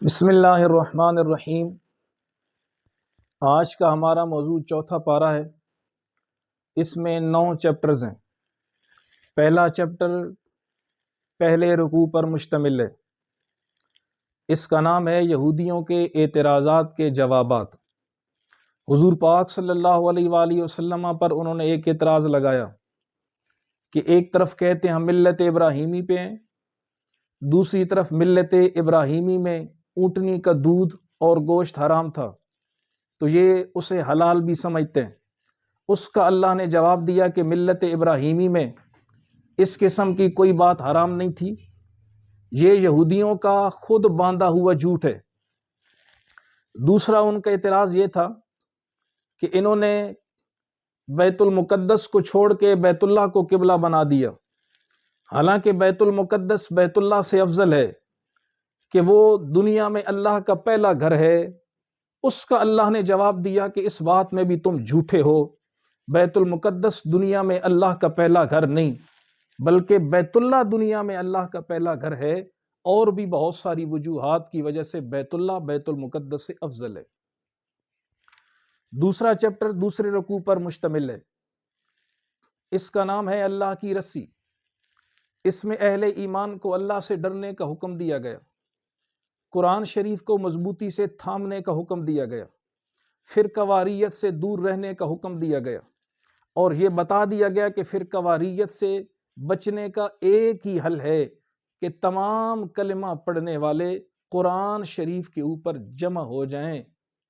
بسم اللہ الرحمن الرحیم۔ آج کا ہمارا موضوع چوتھا پارہ ہے۔ اس میں 9 چیپٹرز ہیں۔ پہلا چیپٹر پہلے رکوع پر مشتمل ہے۔ اس کا نام ہے یہودیوں کے اعتراضات کے جوابات۔ حضور پاک صلی اللہ علیہ وآلہ وسلم پر انہوں نے ایک اعتراض لگایا کہ ایک طرف کہتے ہیں ہم ملت ابراہیمی پہ ہیں، دوسری طرف ملت ابراہیمی میں اونٹنی کا دودھ اور گوشت حرام تھا تو یہ اسے حلال بھی سمجھتے ہیں۔ اس کا اللہ نے جواب دیا کہ ملت ابراہیمی میں اس قسم کی کوئی بات حرام نہیں تھی، یہ یہودیوں کا خود باندھا ہوا جھوٹ ہے۔ دوسرا ان کا اعتراض یہ تھا کہ انہوں نے بیت المقدس کو چھوڑ کے بیت اللہ کو قبلہ بنا دیا، حالانکہ بیت المقدس بیت اللہ سے افضل ہے کہ وہ دنیا میں اللہ کا پہلا گھر ہے۔ اس کا اللہ نے جواب دیا کہ اس بات میں بھی تم جھوٹے ہو، بیت المقدس دنیا میں اللہ کا پہلا گھر نہیں بلکہ بیت اللہ دنیا میں اللہ کا پہلا گھر ہے، اور بھی بہت ساری وجوہات کی وجہ سے بیت اللہ بیت المقدس سے افضل ہے۔ دوسرا چیپٹر دوسرے رکوع پر مشتمل ہے۔ اس کا نام ہے اللہ کی رسی۔ اس میں اہل ایمان کو اللہ سے ڈرنے کا حکم دیا گیا، قرآن شریف کو مضبوطی سے تھامنے کا حکم دیا گیا، فرقہ واریت سے دور رہنے کا حکم دیا گیا، اور یہ بتا دیا گیا کہ فرقہ واریت سے بچنے کا ایک ہی حل ہے کہ تمام کلمہ پڑھنے والے قرآن شریف کے اوپر جمع ہو جائیں۔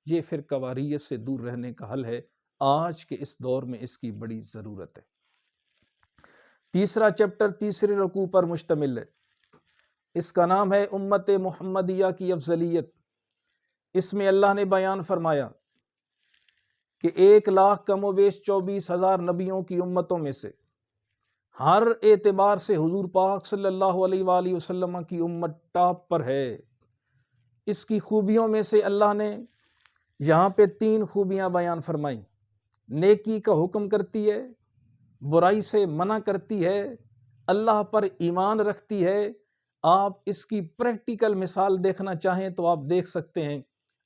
یہ فرقہ واریت سے دور رہنے کا حل ہے۔ آج کے اس دور میں اس کی بڑی ضرورت ہے۔ تیسرا چیپٹر تیسرے رکوع پر مشتمل ہے۔ اس کا نام ہے امت محمدیہ کی افضلیت۔ اس میں اللہ نے بیان فرمایا کہ 1,00,000 کم و بیش 24,000 نبیوں کی امتوں میں سے ہر اعتبار سے حضور پاک صلی اللہ علیہ وآلہ وسلم کی امت ٹاپ پر ہے۔ اس کی خوبیوں میں سے اللہ نے یہاں پہ 3 خوبیاں بیان فرمائیں۔ نیکی کا حکم کرتی ہے، برائی سے منع کرتی ہے، اللہ پر ایمان رکھتی ہے۔ آپ اس کی پریکٹیکل مثال دیکھنا چاہیں تو آپ دیکھ سکتے ہیں۔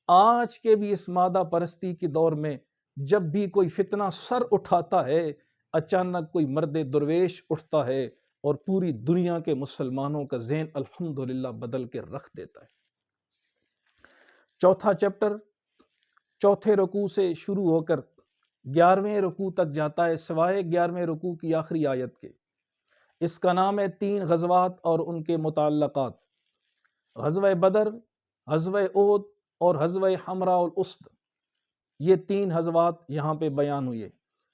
آج کے بھی اس مادہ پرستی کی دور میں جب بھی کوئی فتنہ سر اٹھاتا ہے، اچانک کوئی مرد درویش اٹھتا ہے اور پوری دنیا کے مسلمانوں کا ذہن الحمدللہ بدل کے رکھ دیتا ہے۔ چوتھا چیپٹر چوتھے رکوع سے شروع ہو کر 11ویں رکوع تک جاتا ہے، سوائے 11ویں رکوع کی آخری آیت کے۔ اس کا نام ہے 3 غزوات اور ان کے متعلقات۔ غزوہ بدر، غزوہ احد اور غزوہ حمراء الاسد، یہ 3 غزوات یہاں پہ بیان ہوئے۔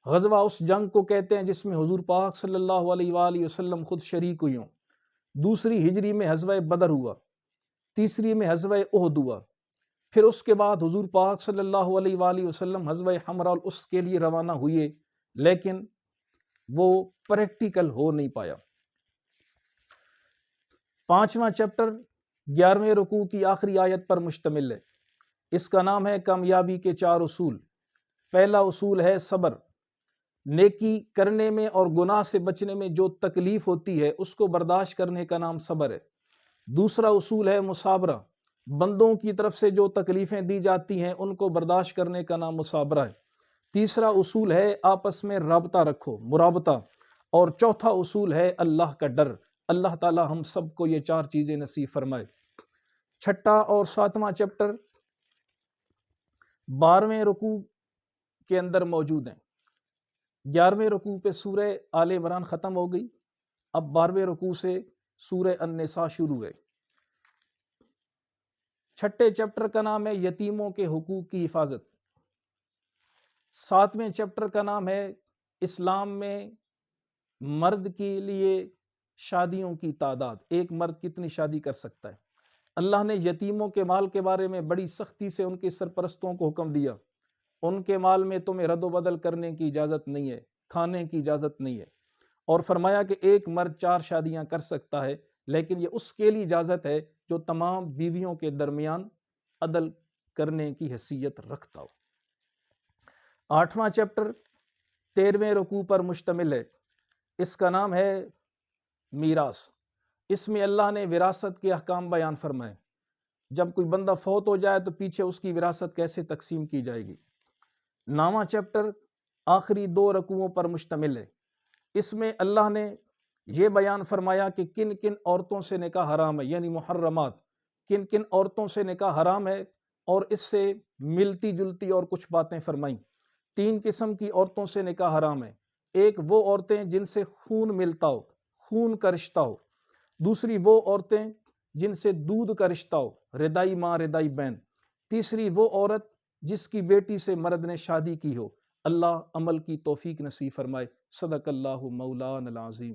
غزوہ اس جنگ کو کہتے ہیں جس میں حضور پاک صلی اللہ علیہ وآلہ وسلم خود شریک ہوئی ہوں۔ دوسری ہجری میں غزوہ بدر ہوا، تیسری میں غزوہ احد ہوا، پھر اس کے بعد حضور پاک صلی اللہ علیہ وآلہ وسلم غزوہ حمراء الاسد کے لیے روانہ ہوئے، لیکن وہ پریکٹیکل ہو نہیں پایا۔ 5واں چیپٹر 11ویں رکوع کی آخری آیت پر مشتمل ہے۔ اس کا نام ہے کامیابی کے 4 اصول۔ پہلا اصول ہے صبر۔ نیکی کرنے میں اور گناہ سے بچنے میں جو تکلیف ہوتی ہے اس کو برداشت کرنے کا نام صبر ہے۔ دوسرا اصول ہے مصابرہ۔ بندوں کی طرف سے جو تکلیفیں دی جاتی ہیں ان کو برداشت کرنے کا نام مصابرہ ہے۔ تیسرا اصول ہے آپس میں رابطہ رکھو، مرابطہ، اور چوتھا اصول ہے اللہ کا ڈر۔ اللہ تعالی ہم سب کو یہ 4 چیزیں نصیب فرمائے۔ چھٹا اور 7واں چیپٹر 12ویں رکوع کے اندر موجود ہیں۔ 11ویں رکوع پہ سورہ آل عمران ختم ہو گئی، اب 12ویں رکوع سے سورہ النساء شروع ہے۔ چھٹے چیپٹر کا نام ہے یتیموں کے حقوق کی حفاظت۔ 7ویں چیپٹر کا نام ہے اسلام میں مرد کے لیے شادیوں کی تعداد، ایک مرد کتنی شادی کر سکتا ہے۔ اللہ نے یتیموں کے مال کے بارے میں بڑی سختی سے ان کے سرپرستوں کو حکم دیا، ان کے مال میں تمہیں رد و بدل کرنے کی اجازت نہیں ہے، کھانے کی اجازت نہیں ہے، اور فرمایا کہ ایک مرد 4 شادیاں کر سکتا ہے، لیکن یہ اس کے لیے اجازت ہے جو تمام بیویوں کے درمیان عدل کرنے کی حیثیت رکھتا ہو۔ 8واں چیپٹر 13ویں رکوع پر مشتمل ہے۔ اس کا نام ہے میراث۔ اس میں اللہ نے وراثت کے احکام بیان فرمائے۔ جب کوئی بندہ فوت ہو جائے تو پیچھے اس کی وراثت کیسے تقسیم کی جائے گی۔ 9واں چیپٹر آخری 2 رکوعوں پر مشتمل ہے۔ اس میں اللہ نے یہ بیان فرمایا کہ کن کن عورتوں سے نکاح حرام ہے، یعنی محرمات، کن کن عورتوں سے نکاح حرام ہے، اور اس سے ملتی جلتی اور کچھ باتیں فرمائیں۔ 3 قسم کی عورتوں سے نکاح حرام ہے۔ ایک وہ عورتیں جن سے خون ملتا ہو، خون کا رشتہ ہو۔ دوسری وہ عورتیں جن سے دودھ کا رشتہ ہو، رضاعی ماں رضاعی بہن۔ تیسری وہ عورت جس کی بیٹی سے مرد نے شادی کی ہو۔ اللہ عمل کی توفیق نصیب فرمائے۔ صدق اللہ مولانا العظیم۔